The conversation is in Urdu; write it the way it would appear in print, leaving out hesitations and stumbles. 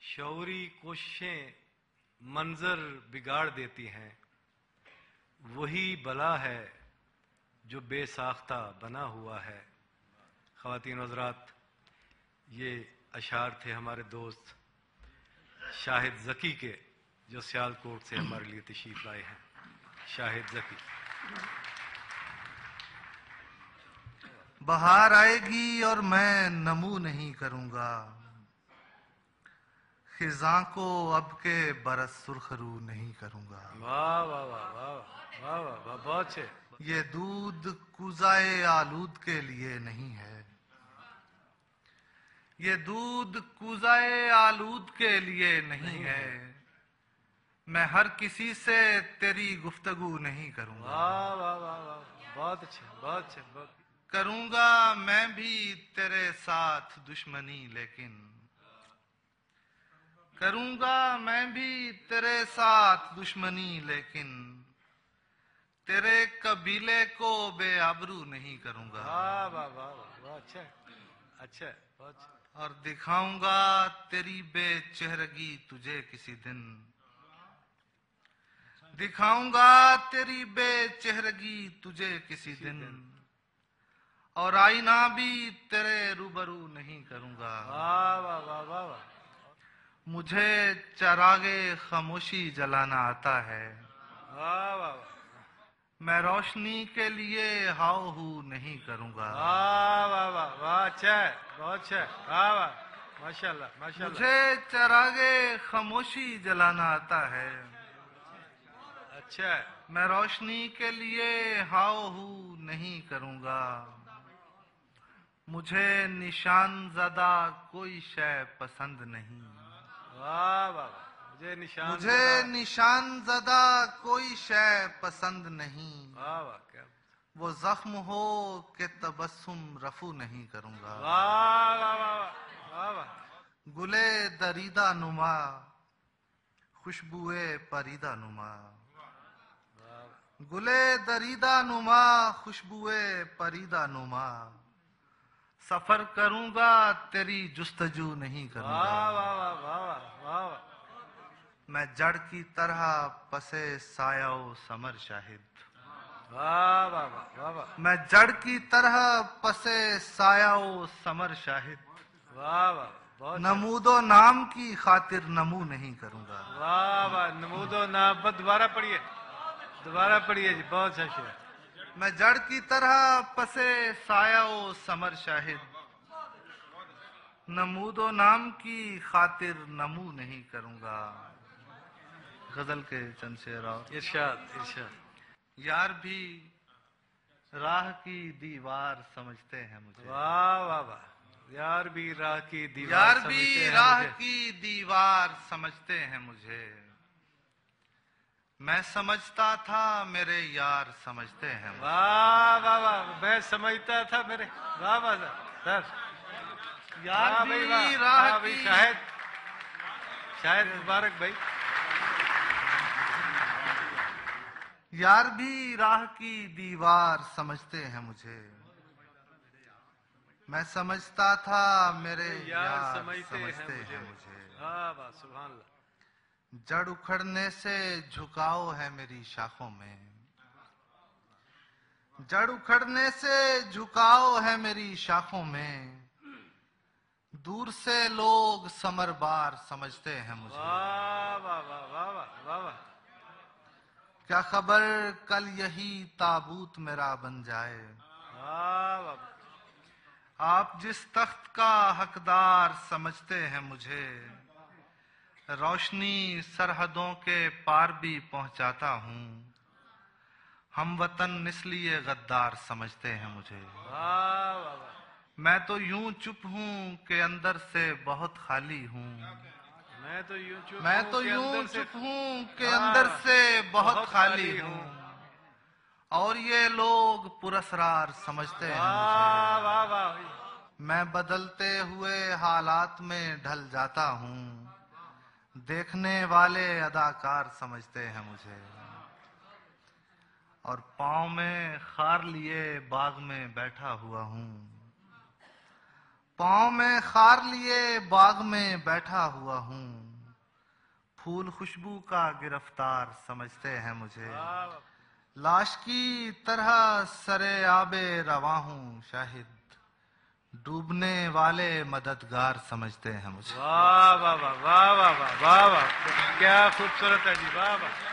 شعوری کوششیں منظر بگاڑ دیتی ہیں، وہی بلا ہے جو بے ساختہ بنا ہوا ہے۔ خواتین و حضرات، یہ اشعار تھے ہمارے دوست شاہد ذکی کے، جو سیال کوٹ سے ہمارے لیے تشریف لائے ہیں۔ شاہد ذکی۔ بہار آئے گی اور میں نمو نہیں کروں گا، خزاں کو اب کے برس سرخ رو نہیں کروں گا۔ واہ واہ واہ واہ واہ واہ واہ، بہت اچھے۔ یہ دودھ کوزائے آلود کے لیے نہیں ہے، یہ دودھ کوزائے آلود کے لیے نہیں ہے، میں ہر کسی سے تیری گفتگو نہیں کروں گا۔ واہ واہ واہ واہ، بہت اچھے بہت اچھے بہت۔ کروں گا میں بھی تیرے ساتھ دشمنی، لیکن کروں گا میں بھی تیرے ساتھ دشمنی، لیکن تیرے قبیلے کو بے آبرو نہیں کروں گا۔ واہ واہ واہ واہ، اچھا اچھا بہت اچھا۔ اور دکھاؤں گا تیری بے چہرگی تجھے کسی دن، دکھاؤں گا تیری بے چہرگی تجھے کسی دن، اور آئینہ بھی تیرے روبرو نہیں کروں گا۔ واہ واہ واہ واہ واہ، مجھے چراغے خاموشی جلانا آتا ہے، واہ واہ واہ میں روشنی کے لیے ہاؤ ہو نہیں کروں گا۔ واہ واہ واہ واہ، اچھا ہے بہت اچھا ہے، واہ واہ، ماشاء اللہ ماشاء اللہ۔ مجھے چراغے خاموشی جلانا آتا ہے، اچھا ہے۔ میں روشنی کے لیے ہاؤ ہو نہیں کروں گا، مجھے نشان زدہ کوئی شے پسند نہیں، واہ واہ واہ، مجھے نشان زدہ کوئی شے پسند نہیں، واہ واہ کیا، وہ زخم ہو کہ تبسم رفو نہیں کروں گا۔ واہ واہ واہ واہ واہ، گلے دریدہ نما خوشبوئے پریدہ نما، گلے دریدہ نما خوشبوئے پریدہ نما، سفر کروں گا تیری جستجو نہیں کروں واہ گا، واہ واہ واہ واہ واہ واہ، میں جڑ کی طرح پسے سایہ و سمر شاہد، واہ واہ واہ واہ واہ، میں جڑ کی طرح پسے سایہ و سمر شاہد، واہ واہ بہت، نمود و نام کی خاطر نمو نہیں کروں گا۔ واہ واہ، نمود و نام، دوبارہ پڑھیے دوبارہ پڑھیے جی، بہت اچھا شعر۔ میں جڑ کی طرح پسے سایہ و سمر شاہد، نمود و نام کی خاطر نمو نہیں کروں گا۔ غزل کے چند شعر اور۔ ارشاد ارشاد۔ یار بھی راہ کی دیوار سمجھتے ہیں مجھے، واہ واہ واہ، یار بھی راہ کی دیوار یار سمجھتے بھی ہیں راہ مجھے۔ کی دیوار سمجھتے ہیں مجھے، میں سمجھتا تھا میرے یار سمجھتے ہیں مجھے، واہ واہ واہ، میں سمجھتا تھا میرے، واہ واہ سر، یار واہ بھی بھائی واہ، راہ واہ بھائی، کی شاہد شاہد مبارک بھائی، یار بھی راہ کی دیوار سمجھتے ہیں مجھے، میں سمجھتا تھا میرے یار سمجھتے ہیں مجھے، واہ واہ سبحان اللہ، جڑ اکھڑنے سے جھکاؤ ہے میری شاخوں میں، جڑ اکھڑنے سے جھکاؤ ہے میری شاخوں میں، دور سے لوگ ثمر بار سمجھتے ہیں مجھے، واہ واہ واہ واہ واہ واہ واہ، کیا خبر کل یہی تابوت میرا بن جائے، واہ واہ، آپ جس تخت کا حقدار سمجھتے ہیں مجھے، روشنی سرحدوں کے پار بھی پہنچاتا ہوں، ہم وطن اس لیے غدار سمجھتے ہیں مجھے، واہ واہ واہ، میں تو یوں چپ ہوں کہ اندر سے بہت خالی ہوں، میں تو یوں چپ میں ہوں تو کہ یوں اندر سے، چپ ہوں کہ واہ اندر واہ، سے بہت بہت خالی خالی ہوں، اور یہ لوگ پراسرار سمجھتے ہیں واہ مجھے، واہ واہ، میں بدلتے ہوئے حالات میں ڈھل جاتا ہوں، دیکھنے والے اداکار سمجھتے ہیں مجھے، اور پاؤں میں خار لیے باغ میں بیٹھا ہوا ہوں، پاؤں میں خار لیے باغ میں بیٹھا ہوا ہوں، پھول خوشبو کا گرفتار سمجھتے ہیں مجھے، لاش کی طرح سرے آب رواں ہوں، شاہد ڈوبنے والے مددگار سمجھتے ہیں مجھے۔ واہ واہ واہ واہ واہ واہ واہ واہ، کیا خوبصورت ہے جی، واہ واہ۔